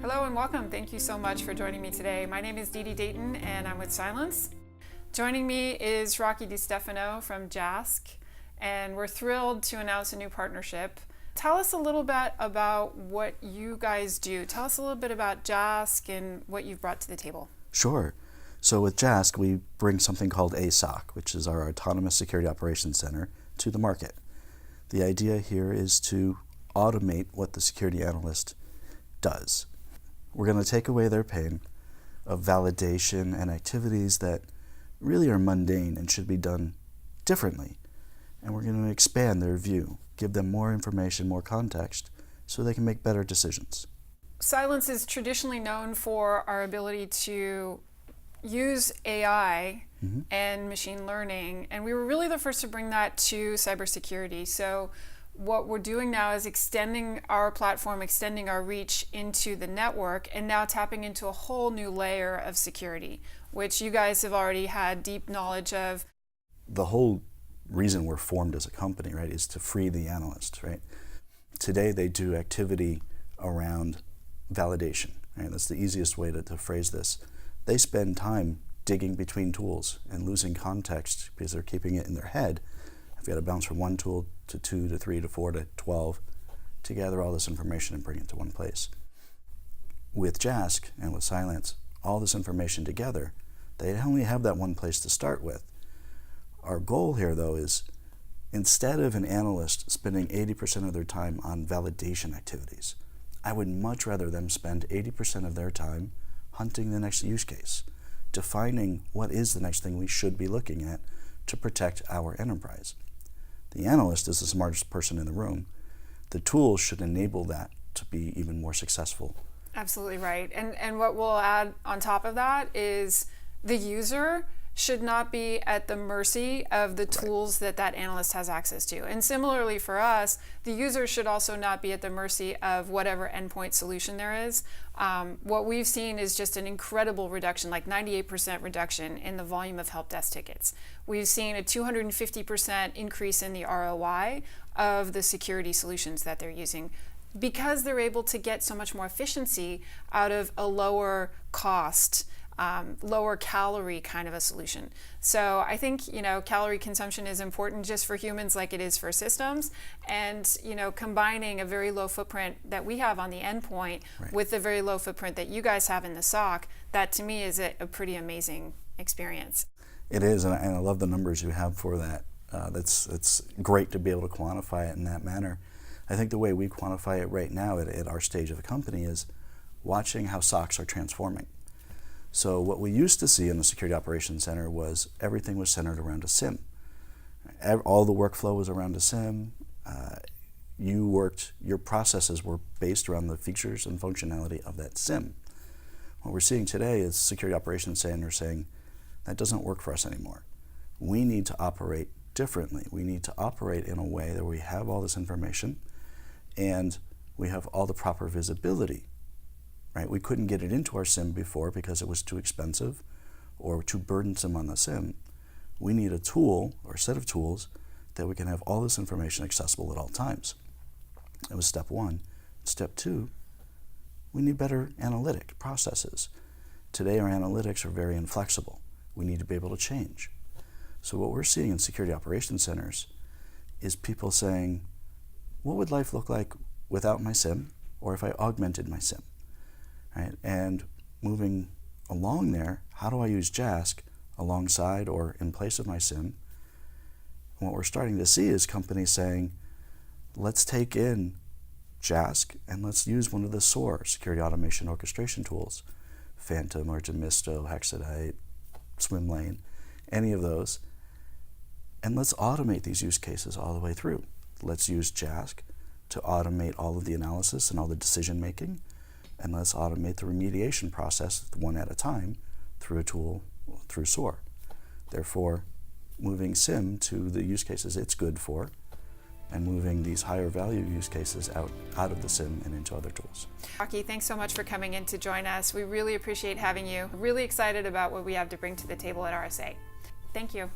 Hello and welcome. Thank you so much for joining me today. My name is Dee Dee Dayton and I'm with Cylance. Joining me is Rocky DiStefano from Jask, and we're thrilled to announce a new partnership. Tell us a little bit about what you guys do. Tell us a little bit about Jask and what you've brought to the table. Sure. So with Jask, we bring something called ASOC, which is our Autonomous Security Operations Center, to the market. The idea here is to automate what the security analyst does. We're going to take away their pain of validation and activities that really are mundane and should be done differently. And we're going to expand their view, give them more information, more context, so they can make better decisions. Cylance is traditionally known for our ability to use AI and machine learning, and we were really the first to bring that to cybersecurity. So what we're doing now is extending our platform, extending our reach into the network, and now tapping into a whole new layer of security, which you guys have already had deep knowledge of. The whole reason we're formed as a company, right, is to free the analyst, right? Today they do activity around validation, right? That's the easiest way to phrase this. They spend time digging between tools and losing context because they're keeping it in their head. I've got to bounce from one tool to 2 to 3 to 4 to 12 to gather all this information and bring it to one place. With Jask and with Cylance, all this information together, they only have that one place to start with. Our goal here, though, is instead of an analyst spending 80% of their time on validation activities, I would much rather them spend 80% of their time hunting the next use case, defining what is the next thing we should be looking at to protect our enterprise. The analyst is the smartest person in the room. The tools should enable that to be even more successful. Absolutely right. And what we'll add on top of that is the user should not be at the mercy of the tools that analyst has access to. And similarly for us, the user should also not be at the mercy of whatever endpoint solution there is. What we've seen is just an incredible reduction, like 98% reduction in the volume of help desk tickets. We've seen a 250% increase in the ROI of the security solutions that they're using, because they're able to get so much more efficiency out of a lower cost, lower calorie kind of a solution. So I think, calorie consumption is important just for humans like it is for systems. And, combining a very low footprint that we have on the endpoint with the very low footprint that you guys have in the SOC, that to me is a pretty amazing experience. It is, and I love the numbers you have for that. It's great to be able to quantify it in that manner. I think the way we quantify it right now at our stage of the company is watching how SOCs are transforming. So what we used to see in the Security Operations Center was everything was centered around a SIM. All the workflow was around a SIM. Your processes were based around the features and functionality of that SIM. What we're seeing today is Security Operations Center saying that doesn't work for us anymore. We need to operate differently. We need to operate in a way that we have all this information and we have all the proper visibility. Right? We couldn't get it into our SIM before because it was too expensive or too burdensome on the SIM. We need a tool or a set of tools that we can have all this information accessible at all times. That was step one. Step two, we need better analytic processes. Today our analytics are very inflexible. We need to be able to change. So what we're seeing in security operations centers is people saying, what would life look like without my SIM or if I augmented my SIM? Right? And moving along there, how do I use Jask alongside or in place of my SIM? And what we're starting to see is companies saying, let's take in Jask and let's use one of the SOAR, security automation orchestration tools, Phantom or Demisto, Hexadite, Swimlane, any of those, and let's automate these use cases all the way through. Let's use Jask to automate all of the analysis and all the decision making, and let's automate the remediation process one at a time through a tool, through SOAR. Therefore, moving SIM to the use cases it's good for, and moving these higher value use cases out of the SIM and into other tools. Rocky, thanks so much for coming in to join us. We really appreciate having you. Really excited about what we have to bring to the table at RSA. Thank you.